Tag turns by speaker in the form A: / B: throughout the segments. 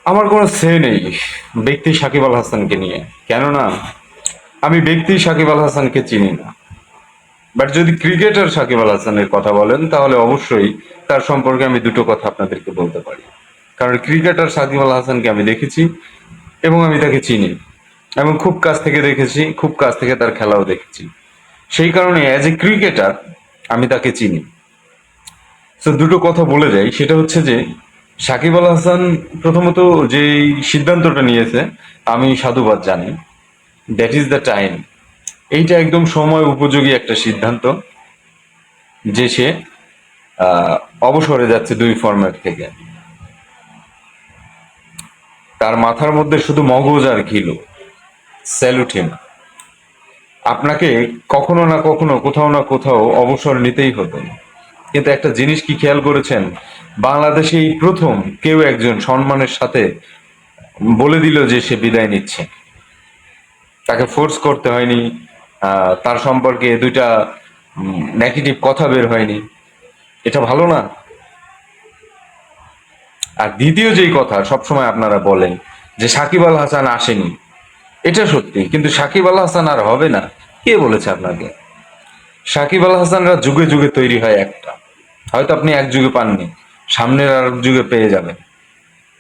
A: আমার কোনো সে নেই ব্যক্তি সাকিব আল হাসানকে নিয়ে, কেননা আমি ব্যক্তি সাকিব আল হাসানকে চিনি না। বাট যদি ক্রিকেটার সাকিব আল হাসানের কথা বলেন তাহলে অবশ্যই তার সম্পর্কে আমি দুটো কথা আপনাদেরকে বলতে পারি। কারণ ক্রিকেটার সাকিব আল হাসানকে আমি দেখেছি এবং আমি তাকে চিনি, এবং খুব কাছ থেকে দেখেছি, খুব কাছ থেকে তার খেলাও দেখেছি। সেই কারণে অ্যাজ এ ক্রিকেটার আমি তাকে চিনি। তো দুটো কথা বলে যাই, সেটা হচ্ছে যে সাকিব আল হাসান প্রথমত যে সিদ্ধান্তটা নিয়েছে আমি সাধুবাদ জানি। That is the time. এইটা একদম সময় উপযোগী একটা সিদ্ধান্ত যে সে আহ, অবসরে যাচ্ছে দুই ফরম্যাট থেকে। তার মাথার মধ্যে শুধু মগজ আর ঘিলু। স্যালুট হিম। আপনাকে কখনো না কখনো কোথাও না কোথাও অবসর নিতেই হতো, কিন্তু একটা জিনিস কি খেয়াল করেছেন? বাংলাদেশে এই প্রথম কেউ একজন সম্মানের সাথে বলে দিল যে সে বিদায় নিচ্ছে। তাকে ফোর্স করতে হয়নি, তার সম্পর্কে দুইটা নেগেটিভ কথা বের হয়নি। এটা ভালো না? আর দ্বিতীয় যেই কথা সবসময় আপনারা বলেন যে সাকিব আল হাসান আসেনি, এটা সত্যি, কিন্তু সাকিব আল হাসান আর হবে না কে বলেছে আপনাকে? সাকিব আল হাসানরা যুগে যুগে তৈরি হয় একটা, হয়তো আপনি এক যুগে পাননি, সামনের আর এক যুগে পেয়ে যাবেন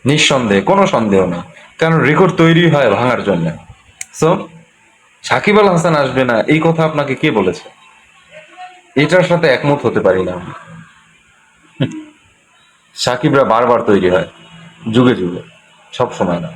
A: নিঃসন্দেহে, কোনো সন্দেহ নেই। কারণ রেকর্ড তৈরি হয় ভাঙার জন্য। সো সাকিব আল হাসান আসবে না এই কথা আপনাকে কে বলেছে? এটার সাথে একমত হতে পারি না আমি। সাকিবরা বারবার তৈরি হয়, যুগে যুগে, সব সময় না।